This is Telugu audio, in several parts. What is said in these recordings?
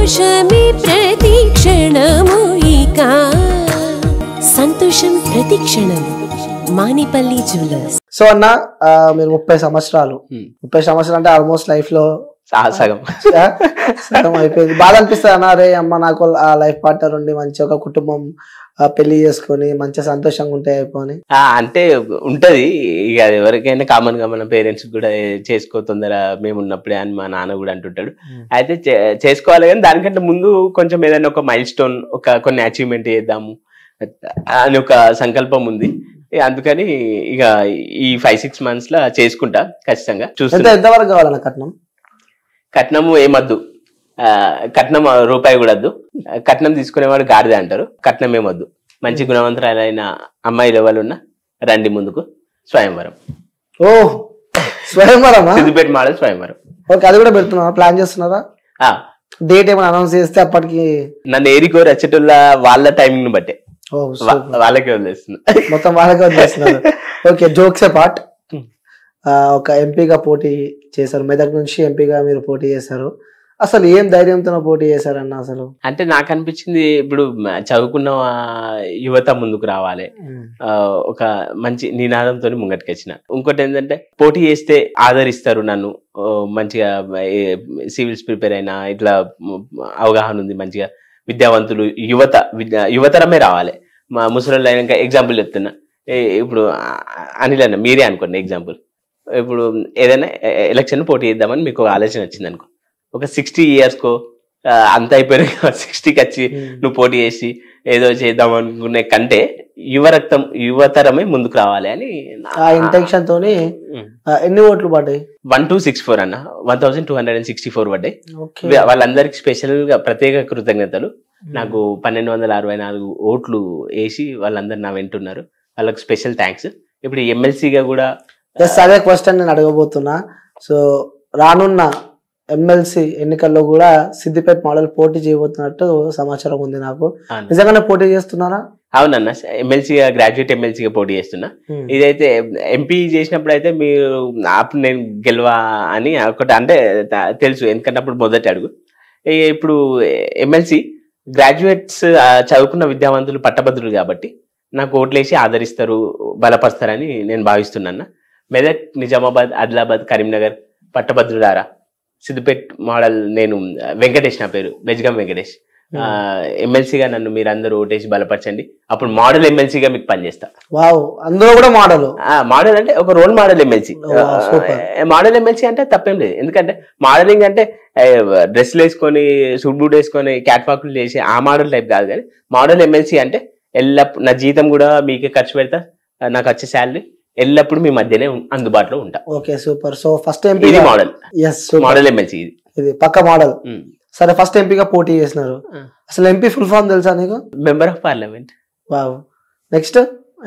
సంతోషమే ప్రతిక్షణము ఇక సంతోషం ప్రతిక్షణం మానిపల్లి జ్యువెలర్స్. సో అన్న మీరు 30 సంవత్సరాలు అంటే ఆల్మోస్ట్ లైఫ్ లో సగం అయిపోయింది. బాధ అనిపిస్తుంది అన్న, అరే అమ్మ నాకు లైఫ్ పార్ట్నర్ ఉండి మంచి ఒక కుటుంబం పెళ్లి చేసుకొని మంచి సంతోషంగా ఉంటే అయిపోయి అంటే ఉంటది. ఇక అది ఎవరికైనా కామన్ గా మన పేరెంట్స్ కూడా చేసుకో తొందర మేము ఉన్నప్పుడే అని మా నాన్న కూడా అంటుంటాడు. అయితే చేసుకోవాలి, కానీ దానికంటే ముందు కొంచెం ఏదైనా ఒక మైల్ స్టోన్, కొన్ని అచీవ్మెంట్ చేద్దాము అని ఒక సంకల్పం ఉంది. అందుకని ఇక ఈ 5-6 months లో చేసుకుంటా ఖచ్చితంగా. చూస్తే ఎంతవరకు కావాలన్న కట్నం? కట్నము ఏమద్దు, కట్నం రూపాయి కూడా వద్దు. కట్నం తీసుకునేవాడు గాడిదే అంటారు. కట్నం ఏమొద్దు. మంచి గుణవంతురాలైన అమ్మాయిలు ఎవరున్నా రండి ముందుకు. స్వయంవరం. ఓ స్వయంవరం, సిద్దిపేట మోడల్ స్వయంవరం. ఓకే, అది కూడా పెడుతున్నారా, ప్లాన్ చేస్తున్నారా? డేట్ ఏమైనా అనౌన్స్ చేస్తే అప్పటికి నన్ను ఏరికోరు వచ్చేటోళ్ళ వాళ్ళ టైమింగ్ ని బట్టే వాళ్ళకే వదిలేస్తున్నా, మొత్తం వాళ్ళకే వదిలేస్తున్నారు. Okay, jokes part. ఒక ఎంపీగా పోటీ చేశారు, మెదక్ నుంచి ఎంపీగా మీరు పోటీ చేశారు. అసలు ఏం ధైర్యంతో పోటీ చేశారన్న? అసలు అంటే నాకు అనిపించింది, ఇప్పుడు చదువుకున్న యువత ముందుకు రావాలి, ఒక మంచి నినాదంతో ముంగటికి వచ్చిన. ఇంకోటి ఏంటంటే పోటీ చేస్తే ఆదరిస్తారు నన్ను, మంచిగా సివిల్స్ ప్రిపేర్ అయినా ఇట్లా అవగాహన ఉంది, మంచిగా విద్యావంతులు యువతరమే రావాలి. మా ముసలి అయినాక ఎగ్జాంపుల్ చెప్తున్నా, ఇప్పుడు అనిల్ అన్న మీరే అనుకోండి ఎగ్జాంపుల్. ఇప్పుడు ఏదైనా ఎలక్షన్ పోటీ చేద్దామని మీకు ఆలోచన వచ్చింది అనుకో, ఒక 60 years అంత అయిపోయినా 60కి వచ్చి నువ్వు పోటీ చేసి ఏదో చేద్దాం అనుకునే కంటే యువతరమే ముందుకు రావాలి అని ఆ ఇంటెన్షన్ తోని. ఎన్ని ఓట్లు పడ్డాయి? 1264 అన్న, 1264 పడ్డాయి. వాళ్ళందరికి స్పెషల్ గా ప్రత్యేక కృతజ్ఞతలు. నాకు 1264 ఓట్లు వేసి వాళ్ళందరూ నా వెంటున్నారు, వాళ్ళకి స్పెషల్ థ్యాంక్స్. ఇప్పుడు ఎమ్మెల్సీగా కూడా అదే క్వశ్చన్ నేను అడగబోతున్నా. సో రానున్న ఎమ్మెల్సీ ఎన్నికల్లో కూడా సిద్దిపేట మోడల్ పోటీ చేయబోతున్నట్టు సమాచారం ఉంది నాకు. నిజంగానే పోటీ చేస్తున్నారా? అవునన్న, ఎమ్మెల్సీగా గ్రాడ్యుయేట్ ఎమ్మెల్సీగా పోటీ చేస్తున్నా. ఇదైతే ఎంపీ చేసినప్పుడు అయితే మీరు అప్పుడు నేను గెలవా అని ఒకటి అంటే తెలుసు, ఎందుకంటే అప్పుడు మొదటి అడుగు. ఇప్పుడు ఎమ్మెల్సీ గ్రాడ్యుయేట్స్ చదువుకున్న విద్యావంతులు పట్టభద్రులు కాబట్టి నాకు ఓట్లేసి ఆదరిస్తారు, బలపరుస్తారని నేను భావిస్తున్నాను. మెదక్, నిజామాబాద్, ఆదిలాబాద్, కరీంనగర్ పట్టభద్రులారా, సిద్దిపేట మోడల్ నేను వెంకటేష్, నా పేరు బెజ్గం వెంకటేష్. ఎమ్మెల్సీగా నన్ను మీరు అందరూ ఓటేసి బలపరచండి, అప్పుడు మోడల్ ఎమ్మెల్సీగా మీకు పనిచేస్తా. అందులో కూడా మోడల్ అంటే ఒక role model MLC. Model MLC అంటే తప్పేం లేదు, ఎందుకంటే మోడలింగ్ అంటే డ్రెస్లు వేసుకొని సూట్ బూట్ వేసుకొని క్యాట్ వాక్లు చేసి ఆ మోడల్ టైప్ కాదు. కానీ మోడల్ ఎమ్మెల్సీ అంటే నా జీతం కూడా మీకే ఖర్చు పెడతా, నాకు వచ్చే శాలరీ ఎల్లప్పుడు మీ మధ్యనే అందుబాటులో ఉంటా. Okay, super. So first MP model, model MLC ఇది పక్క మోడల్. సరే, ఫస్ట్ ఎంపీగా పోటీ చేసినారు. అసలు ఎంపీ ఫుల్ ఫామ్ తెలుసా నీకు? Member of parliament. Wow. Next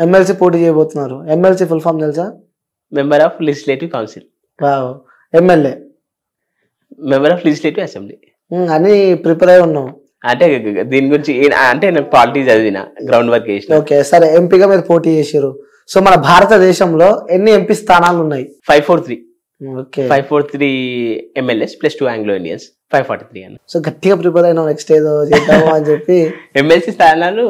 MLC పోటీ చేయబోతున్నారు, ఎమ్మెల్సీ ఫుల్ ఫామ్ తెలుసా? Member of legislative council. Wow. MLA member of legislative assembly. అని ప్రిపేర్ అయి ఉన్నావు అంటే దీని గురించి అంటే నేను పాలిటిక్స్ చదివిన, గ్రౌండ్ వర్క్ చేసిన. ఓకే, సరే, ఎంపీగా మీరు పోటీ చేశారు. సో మన భారతదేశంలో ఎన్ని ఎంపీ స్థానాలు ఉన్నాయి? 543. 543 MLAs ప్లస్ 2 Anglo Indians, 543 అన్న. సో గట్టిగా ప్రిపేర్ అయినా నెక్స్ట్ ఏదో చేద్దాము అని చెప్పి. ఎమ్మెల్సీ స్థానాలు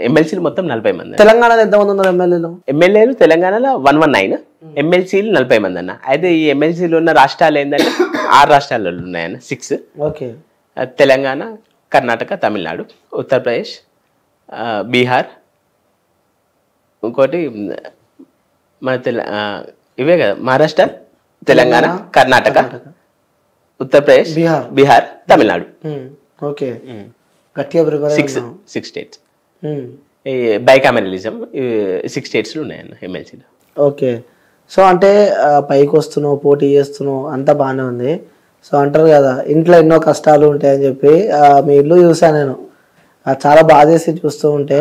ఎమ్మెల్సీలు మొత్తం 40 మంది. తెలంగాణలో ఎంతమంది ఉన్నారు ఎమ్మెల్యేలు? ఎమ్మెల్యేలు తెలంగాణలో 119, ఎమ్మెల్సీలు 40 మంది అన్న. అయితే ఈ ఎమ్మెల్సీలు ఉన్న రాష్ట్రాలు ఏంటంటే 6 రాష్ట్రాలలో ఉన్నాయన్న, 6. ఓకే. తెలంగాణ, కర్ణాటక, తమిళనాడు, ఉత్తరప్రదేశ్, బీహార్, ఇంకోటి మన ఇవే కదా, మహారాష్ట్ర, తెలంగాణ, కర్ణాటక, ఉత్తరప్రదేశ్, బీహార్, తమిళనాడు. ఓకే, గట్టిగా ప్రిపేర్. 6 స్టేట్స్. బైకామెరలిజం 6 states ఉన్నాయన్న ఎమ్మెల్సీలో. ఓకే. సో అంటే పైకి వస్తున్నావు, పోటీ చేస్తున్నావు, అంతా బాగానే ఉంది. సో అంటారు కదా ఇంట్లో ఎన్నో కష్టాలు ఉంటాయని చెప్పి, మీ ఇల్లు చూసాను నేను, చాలా బాధేసి చూస్తూ ఉంటే.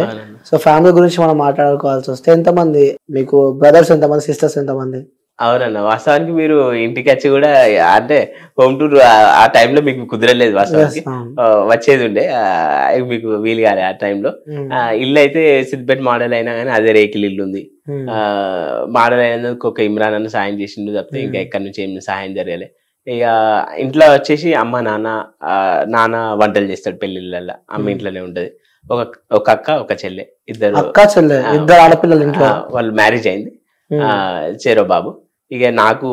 సో ఫ్యామిలీ గురించి మనం మాట్లాడుకోవాల్సి వస్తే ఎంతమంది మీకు బ్రదర్స్, ఎంతమంది సిస్టర్స్, ఎంతమంది? అవునన్న, వాస్తవానికి మీరు ఇంటికి వచ్చి కూడా అంటే హోమ్ టూర్ ఆ టైంలో మీకు కుదరలేదు, వాస్తవానికి వచ్చేది ఉండే, మీకు వీలు కాలే ఆ టైంలో. ఇల్లు అయితే సిద్దిపేట మోడల్ అయినా కానీ అదే రేకిల్ ఇల్లు ఉంది. మోడల్ అయినందుకు ఒక ఇమ్రాన్ అన్న సాయం చేసిండు తప్పితే ఇంకా ఎక్కడి నుంచి ఏం సహాయం జరగలే. ఇక ఇంట్లో వచ్చేసి అమ్మ నాన్న నాన్న వంటలు చేస్తాడు పెళ్లిళ్ళల్లో, అమ్మ ఇంట్లోనే ఉంటది. ఒక అక్క ఒక చెల్లె, ఇద్దరు అక్క చెల్లె, ఇద్దరు ఆడపిల్లలు ఇంట్లో. వాళ్ళు మ్యారేజ్ అయింది, చేరో బాబు. ఇక నాకు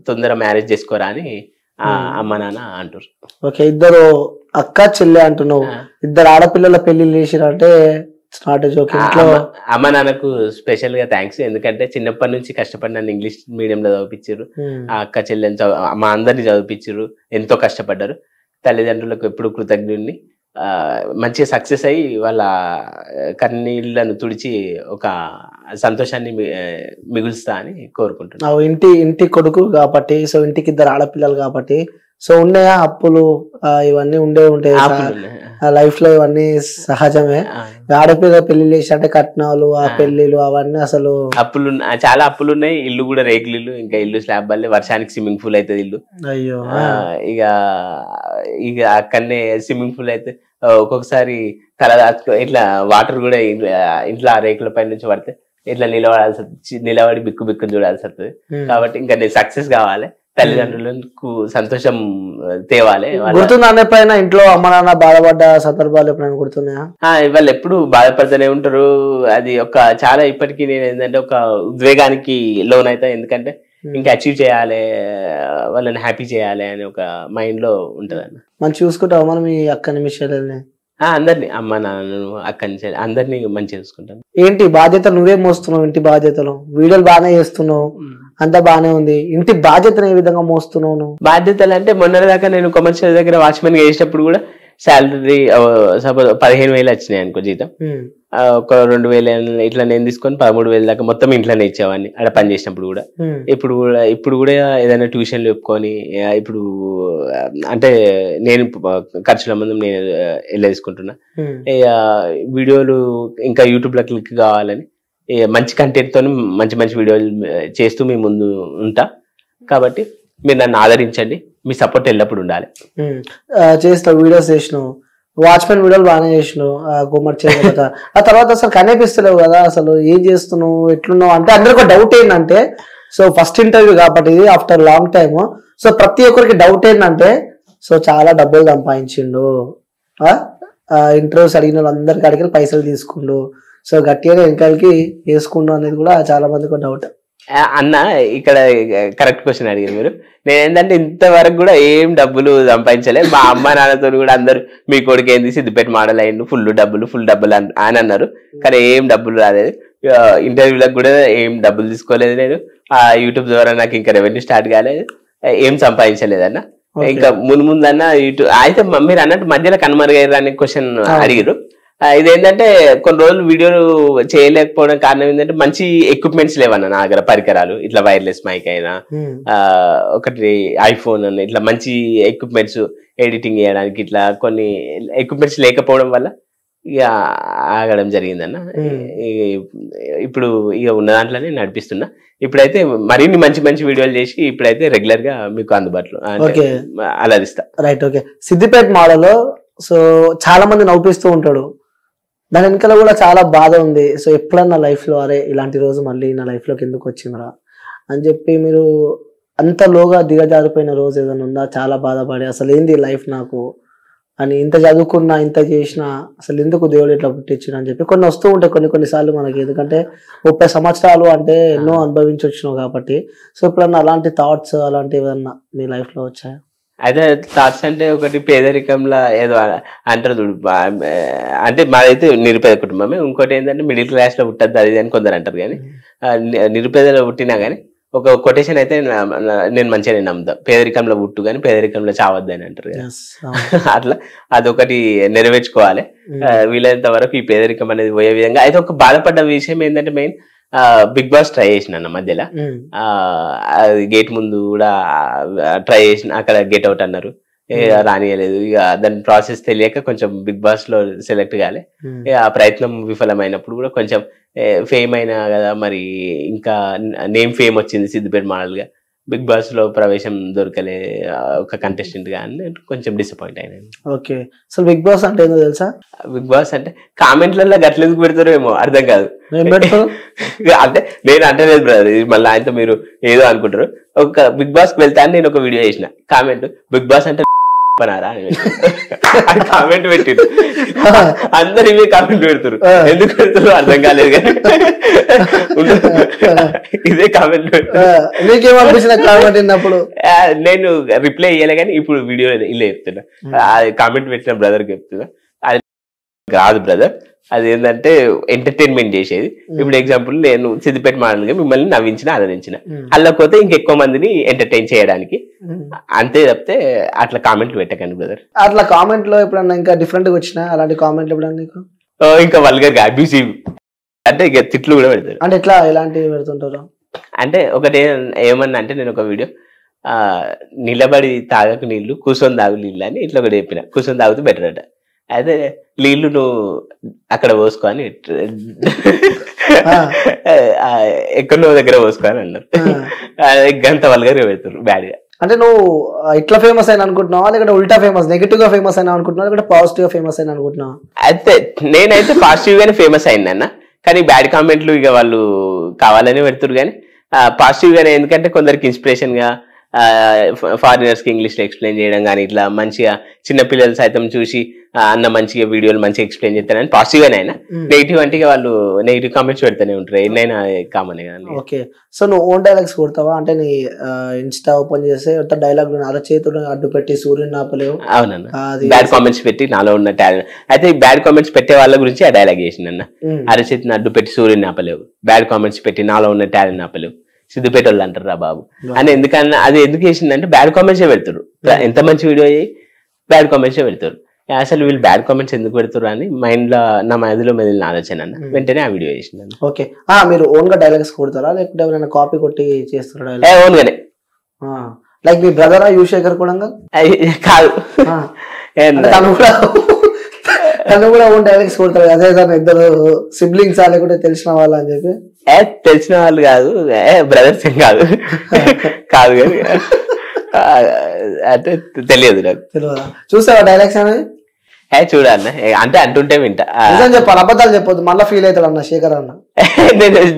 తొందర మ్యారేజ్ చేసుకోరా అని అమ్మ నాన్న అంటారు. ఓకే, ఇద్దరు అక్క చెల్లె అంటున్నావు, ఇద్దరు ఆడపిల్లల పెళ్లి చేసిరంటే అమ్మ నాన్నకు స్పెషల్ గా థ్యాంక్స్. ఎందుకంటే చిన్నప్పటి నుంచి కష్టపడి నన్ను ఇంగ్లీష్ మీడియం లో చదివిపించారు. ఆ అక్క చెల్లెని మా అందరిని చదివిపించారు, ఎంతో కష్టపడ్డారు. తల్లిదండ్రులకు ఎప్పుడు కృతజ్ఞుడిని. మంచిగా సక్సెస్ అయ్యి వాళ్ళ కన్నీళ్లను తుడిచి ఒక సంతోషాన్ని మిగులుస్తా అని కోరుకుంటున్నాను. ఇంటి కొడుకు కాబట్టి, సో ఇంటికి ఇద్దరు ఆడపిల్లలు కాబట్టి, సో ఉన్నాయా అప్పులు ఇవన్నీ ఉంటాయి లైఫ్ లో, ఇవన్నీ సహజమే. ఆడపిల్ల పెళ్లి చేసి అంటే కట్నాలు, ఆ పెళ్లిలు అవన్నీ అసలు అప్పులు, చాలా అప్పులు ఉన్నాయి. ఇల్లు కూడా రేకులు ఇల్లు, ఇంకా ఇల్లు స్లాబ్ వల్లే వర్షానికి స్విమ్మింగ్ పూల్ అవుతుంది ఇల్లు. అయ్యో, ఇక అక్కడనే స్విమ్మింగ్ పూల్ అయితే ఒక్కొక్కసారి తల ఇట్లా వాటర్ కూడా ఇంట్లో ఆ రేకుల పై నుంచి పడితే ఇట్లా నిలబడి బిక్కు బిక్కుని చూడాల్సి వస్తుంది. కాబట్టి ఇంకా నేను సక్సెస్ కావాలి, తల్లిదండ్రులకు సంతోషం తేవాలి. గుర్తుందా పైన ఇంట్లో అమ్మ నాన్న బాధపడ్డ సందర్భాలు ఎప్పుడైనా గుర్తున్నాయా? వాళ్ళు ఎప్పుడు బాధపడుతూనే ఉంటారు. అది ఒక చాలా ఇప్పటికీ నేను ఏంటంటే ఒక ఉద్వేగానికి లోన్ అవుతా. ఎందుకంటే ఇంకా అచీవ్ చేయాలి, వాళ్ళని హ్యాపీ చేయాలి అని ఒక మైండ్ లో ఉంటది అన్న. మంచి చూసుకుంటావు మనం ఈ అక్కని మిషల్ని? అందరినీ, అమ్మ నాన్నను అక్కని అందరినీ మంచిగా చూసుకుంటాను. ఏంటి బాధ్యత నువ్వే మోస్తున్నావు? ఇంటి బాధ్యతలు వీడియోలు బాగానే చేస్తున్నావు, అంతా బాగానే ఉంది. ఇంటి బాధ్యతను ఏ విధంగా మోస్తున్నావు నువ్వు? బాధ్యతలు అంటే మొన్నటిదాకా నేను కమర్షియల్ దగ్గర వాచ్మెన్ చేసేటప్పుడు కూడా శాలరీ సపోజ్ 15,000 వచ్చినాయి అనుకో జీతం, ఒక 2,000 ఇట్లా నేను తీసుకొని 13,000 దాకా మొత్తం ఇంట్లోనే ఇచ్చేవాడిని ఆడ పని చేసినప్పుడు కూడా. ఇప్పుడు కూడా ఏదైనా ట్యూషన్లు చెప్పుకొని ఇప్పుడు అంటే నేను ఖర్చుల మంది నేను వెళ్ళేసుకుంటున్నా. వీడియోలు ఇంకా యూట్యూబ్ లో క్లిక్ కావాలని మంచి కంటెంట్ తో మంచి మంచి వీడియోలు చేస్తూ మీ ముందు ఉంటా. కాబట్టి మీరు నన్ను ఆదరించండి, మీ సపోర్ట్ ఎల్లప్పుడు ఉండాలి. చేస్తావు, వీడియోస్ చేసినావు, వాచ్మెన్ వీడియోలు బాగానే చేసినావు, గుమ్మడి చేయగలుగుతా. ఆ తర్వాత అసలు కనిపిస్తలేవు కదా, అసలు ఏం చేస్తున్నావు, ఎట్లున్నావు అంటే అందరికి డౌట్ ఏంటంటే, సో ఫస్ట్ ఇంటర్వ్యూ కాబట్టి ఇది ఆఫ్టర్ లాంగ్ టైమ్, సో ప్రతి ఒక్కరికి డౌట్ ఏంటంటే, సో చాలా డబ్బులు సంపాదించిండు, ఇంటర్వ్యూస్ అడిగిన వాళ్ళందరికి అడిగిన పైసలు తీసుకుండు, సో గట్టిగా వెనకాలకి వేసుకుండు అనేది కూడా చాలా మందికి డౌట్. అన్న ఇక్కడ కరెక్ట్ క్వశ్చన్ అడిగారు మీరు. నేను ఏంటంటే ఇంతవరకు కూడా ఏం డబ్బులు సంపాదించలేదు. మా అమ్మ నాన్నతో కూడా అందరు మీ కొడుకు ఏంది సిద్దిపేట మోడల్ అయ్యిండు, ఫుల్ డబ్బులు అని అన్నారు. కానీ ఏం డబ్బులు రాలేదు. ఇంటర్వ్యూలకు కూడా ఏం డబ్బులు తీసుకోలేదు నేను. ఆ యూట్యూబ్ ద్వారా నాకు ఇంకా రెవెన్యూ స్టార్ట్ కాలేదు, ఏం సంపాదించలేదన్న. ఇంకా ముందన్న యూట్యూబ్ అయితే మీరు అన్నట్టు మధ్యలో కనుమరుగయ్యారు అనే క్వశ్చన్ అడిగారు. ఇదేంటంటే కొన్ని రోజులు వీడియోలు చేయలేకపోవడం కారణం ఏంటంటే మంచి ఎక్విప్మెంట్స్ లేవన్న నా దగ్గర, పరికరాలు ఇట్లా వైర్లెస్ మైక్ అయినా ఒకటి ఐఫోన్ అన్న ఇట్లా మంచి ఎక్విప్మెంట్స్ ఎడిటింగ్ చేయడానికి ఇట్లా కొన్ని ఎక్విప్మెంట్స్ లేకపోవడం వల్ల ఇక ఆగడం జరిగిందన్న. ఇప్పుడు ఇక ఉన్న దాంట్లోనే నడిపిస్తున్నా. ఇప్పుడైతే మరిన్ని మంచి మంచి వీడియోలు చేసి ఇప్పుడైతే రెగ్యులర్ గా మీకు అందుబాటులో అలరిస్తా. Right, okay. Siddipet model so చాలా మంది నవ్విస్తూ ఉంటాడు, దాని వెనకాల కూడా చాలా బాధ ఉంది. సో ఎప్పుడన్నా లైఫ్ లో అరే ఇలాంటి రోజు మళ్ళీ నా లైఫ్ లోకి ఎందుకు వచ్చిందిరా అని చెప్పి మీరు అంతలోగా దిగజారిపోయిన రోజు ఏదైనా ఉందా? చాలా బాధపడి అసలు ఏంది లైఫ్ నాకు అని, ఇంత చదువుకున్నా ఇంత చేసినా అసలు ఎందుకు దేవుడు ఇట్లా పుట్టించిన అని చెప్పి కొన్ని వస్తూ ఉంటాయి కొన్నిసార్లు మనకి. ఎందుకంటే 30 సంవత్సరాలు అంటే ఎన్నో అనుభవించి వచ్చినావు కాబట్టి. సో ఎప్పుడన్నా అలాంటి థాట్స్ అలాంటివి ఏదన్నా మీ లైఫ్ లో వచ్చాయా? అయితే థాట్స్ అంటే ఒకటి పేదరికంలో ఏదో అంటారు చూడు, అంటే మాదైతే నిరుపేద కుటుంబమే. ఇంకోటి ఏంటంటే మిడిల్ క్లాస్ లో పుట్టద్దు అది అని కొందరు అంటారు. కానీ నిరుపేదలో పుట్టినా కానీ ఒక కొటేషన్ అయితే నేను మంచిగా నమ్ముతా, పేదరికంలో పుట్టు కానీ పేదరికంలో చావద్దు అని అంటారు కదా. అట్లా అదొకటి నెరవేర్చుకోవాలి వీలైనంత వరకు, ఈ పేదరికం అనేది పోయే విధంగా. అయితే ఒక బాధపడ్డ విషయం ఏంటంటే మెయిన్ బిగ్ బాస్ ట్రై చేసిన అన్న మధ్యలో, గేట్ ముందు కూడా ట్రై చేసిన, అక్కడ గెట్ అవుట్ అన్నారు, రానియలేదు. ఇక దాని ప్రాసెస్ తెలియక కొంచెం బిగ్ బాస్ లో సెలెక్ట్ కాలే. ఆ ప్రయత్నం విఫలమైనప్పుడు కూడా కొంచెం ఫేమ్ అయినా కదా, మరి ఇంకా నేమ్ ఫేమ్ వచ్చింది సిద్దిపేట మోడల్ గా. బిగ్ బాస్ లో ప్రవేశం దొరకలే ఒక కంటెస్టెంట్ గా అని కొంచెం డిసప్పాయింట్ అయినాను. ఓకే, అసలు బిగ్ బాస్ అంటే ఏందో తెలుసా? బిగ్ బాస్ అంటే కామెంట్లలో గట్లెందుకు పెడతారో ఏమో అర్థం కాదు. అంటే నేను అంటలేదు బ్రదర్, మళ్ళీ ఆయనతో మీరు ఏదో అనుకుంటారు. ఒక బిగ్ బాస్ కి వెళ్తా అని నేను ఒక వీడియో చేసిన, కామెంట్ బిగ్ బాస్ అంటే పనారా అని కామెంట్ పెట్టిరు. అందరు ఇవే కామెంట్ పెడతారు, ఎందుకు పెడతారు అర్థం కాలేదు కానీ ఇదే కామెంట్ పెడతారు. నేను రిప్లై ఇయ్యలే కానీ ఇప్పుడు వీడియో ఇలా చెప్తున్నా, కామెంట్ పెట్టిన బ్రదర్ కి చెప్తున్నా, అది కాదు బ్రదర్, అది ఏంటంటే ఎంటర్టైన్మెంట్ చేసేది. ఇప్పుడు ఎగ్జాంపుల్ నేను సిద్దిపేట మోడల్గా మిమ్మల్ని నవ్వించిన ఆదరించిన, అల్లకపోతే ఇంకెక్కువ మందిని ఎంటర్టైన్ చేయడానికి, అంతే తప్పితే అట్లా కామెంట్లు పెట్టకండి బ్రదర్. అట్లా కామెంట్ లో ఎప్పుడన్నా ఇంకా డిఫరెంట్ గా వచ్చినా అలాంటి కామెంట్లు ఎప్పుడన్నా నీకు ఇంకా వల్గర్ గా అబ్యూసివ్ అంటే ఇక తిట్లు కూడా పెడతారు. అంటే ఎట్లా ఎలాంటివి పెడుతుంటారు? అంటే ఒకటి ఏమన్నా అంటే నేను ఒక వీడియో నిలబడి తాగకు నీళ్లు కూర్చొని తాగు నీళ్ళు అని ఇట్లా ఒకటి చెప్పిన, కూర్చొని తాగుతూ బెటర్ అట. అయితే నీళ్లు నువ్వు అక్కడ పోసుకో అని ఎక్కడో దగ్గర పోసుకో అని అన్నారు. గంత వల్గర్ గా పెడతారు బ్యాడ్ గా. అంటే నువ్వు ఇట్లా ఫేమస్ అయినా అనుకుంటున్నావా, లేకపోతే ఉల్టా ఫేమస్ నెగిటివ్ గా ఫేమస్ అయినా అనుకుంటున్నావా, లేకపోతే పాజిటివ్ గా ఫేమస్ అయినా అనుకుంటున్నావా? అయితే నేనైతే పాజిటివ్ గానే ఫేమస్ అయిందన్న, కానీ బ్యాడ్ కామెంట్లు ఇక వాళ్ళు కావాలని పెడుతురు. కానీ పాజిటివ్ గానే, ఎందుకంటే కొందరికి ఇన్స్పిరేషన్ గా ఫారినర్స్ కి ఇంగ్లీష్ లో ఎక్స్ప్లెయిన్ చేయడం కానీ, ఇట్లా మంచిగా చిన్నపిల్లలు సైతం చూసి అన్న మంచిగా వీడియోలు మంచిగా ఎక్స్ప్లెయిన్ చేస్తారని పాజిటివ్ గానే అయినా. నెగిటివ్ అంటే వాళ్ళు నెగిటివ్ కామెంట్స్ పెడతానే ఉంటారు, ఎన్నైనా కామన్ కానీ. ఓకే, సో నువ్వు ఓన్ డైలాగ్స్ కొడతావా? అంటే నీ ఇన్స్టా ఓపెన్ చేస్తే డైలాగ్ అరచేతులు అడ్డు పెట్టి సూర్యుని నాపలేవు. అవునన్న, బ్యాడ్ కామెంట్స్ పెట్టి నాలో ఉన్న టాలెంట్. అయితే బ్యాడ్ కామెంట్స్ పెట్టే వాళ్ళ గురించి ఆ డైలాగ్ చేసిందన్న, అరచేతిని అడ్డు పెట్టి సూర్యుని నాపలేవు, బ్యాడ్ కామెంట్స్ పెట్టి నాలో ఉన్న టాలెంట్ నాపలేవు, సిద్దిపేట వాళ్ళు అంటారు రా బాబు అని. ఎందుకన్నా అది ఎందుకు చేసిందంటే బ్యాడ్ కామెంట్సే పెడతారు, ఎంత మంచి వీడియో అయ్యి బ్యాడ్ కామెంట్సే పెడతారు. అసలు వీళ్ళు బ్యాడ్ కామెంట్స్ ఎందుకు పెడతారు అని మైండ్ లో నా మైండ్లో మెదిలిన ఆలోచన అన్న, వెంటనే ఆ వీడియో చేసింది. ఓకే, మీరు ఓన్ గా డైలాగ్స్ కొడతారా, లేకపోతే ఎవరైనా కాపీ కొట్టి చేస్తారా? ఓన్ గానే. లైక్ మీ బ్రదరా యువశేఖర్ కూడా కాదు, తను కూడా ఓన్ డైలాగ్స్ కొడతారు. అదే ఇద్దరు సిబ్లింగ్స్ లేకుంటే తెలిసిన వాళ్ళు అని చెప్పి. తెలిసిన వాళ్ళు కాదు, బ్రదర్స్ ఏం కాదు కాదు కానీ అంటే తెలియదు నాకు. తెలియదా? చూసావా డైలాగ్స్ అనేది? చూడాలన్న, అంటే అంటుంటే వింటా. నిజం చెప్పాలి, అబద్ధాలు చెప్పొద్దు, మళ్ళీ ఫీల్ అవుతాడు అన్న శేఖర్ అన్న.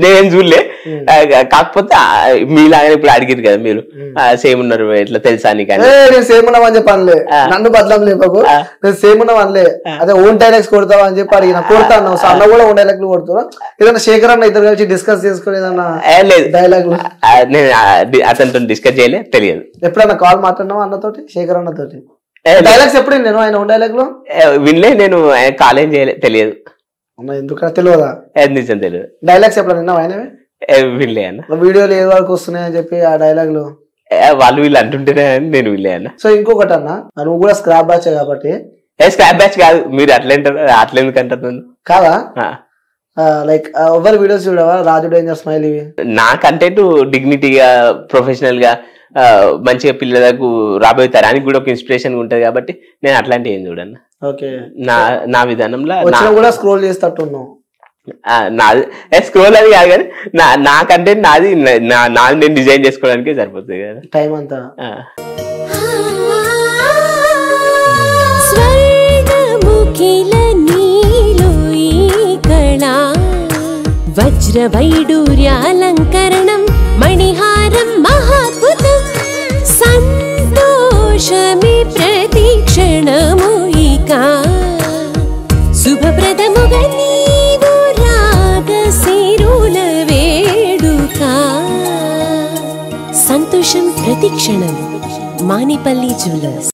నేను చూడలే, కాకపోతే మీలాగా ఇప్పుడు అడిగిరు కదా మీరు సేమ్ ఉన్నారు ఇట్లా తెలుసా అని. కానీ నేను సేమ్ ఉన్నామని చెప్పి అనలే, నన్ను బదలం లేపకు, నేను సేమ్ ఉన్నాం అనలే. అదే ఓన్ డైలాగ్స్ కొడతావా అని చెప్పి అడిగిన. కొడతాను, అన్న కూడా ఓన్ డైలాగ్లు కొడుతున్నా. ఏదన్నా శేఖర్ అన్న ఇద్దరు కలిసి డిస్కస్ చేసుకుని ఏదన్నా డైలాగ్ నేను అతనితో డిస్కస్ చేయలే, తెలియదు. ఎప్పుడన్నా కాల్ మాట్లాడినావా అన్నతోటి, శేఖర్ అన్నతోటి? డైలాగ్స్ ఎప్పుడు నేను ఆయన ఓన్ డైలాగ్ లో వినలే, నేను కాలేజ్ చేయలే, తెలియదు. ఎందుకన్నా తెలియదా? నిజం తెలియదు. డైలాగ్స్ ఎప్పుడు విన్నావు ఆయనవే? వినలే అన్న. వీడియోలు ఏ వరకు వస్తున్నాయని చెప్పి ఆ డైలాగ్ లో వాళ్ళు వీళ్ళు అంటుంటేనే నేను వినలే అన్న. సో ఇంకొకటి అన్న, నువ్వు కూడా స్క్రాప్ బ్యాచ్ కాబట్టి. స్క్రాప్ బ్యాచ్ కాదు, మీరు అట్లా అట్లా ఎందుకు అంటారు కాదా? లైక్ ఎవరి వీడియోస్ చూడవా, రాజు డేంజర్ స్మైల్ ఇవి? నా కంటెంట్ డిగ్నిటీగా ప్రొఫెషనల్ గా మంచిగా పిల్లలకు రాబోయే తరానికి కూడా ఒక ఇన్స్పిరేషన్ ఉంటది కాబట్టి నేను అట్లాంటి ఏం చూడను. ఓకే, నా విధానంలో కూడా స్క్రోల్ చేస్తట్టున్నావు. నాది స్క్రోల్ అది కాదు కానీ నా కంటెంట్ నాది నేను డిజైన్ చేసుకోవడానికి సరిపోతుంది కదా టైం అంతా. వజ్ర వైడూర్యాలంకరణం మణిహారం మహాద్భుతం సంతోషమే ప్రతిక్షణము ఇక శుభప్రదముగా నీవు రాగసిరుల వేడుక సంతోషం ప్రతిక్షణం మానిపల్లి జ్యువెలర్స్.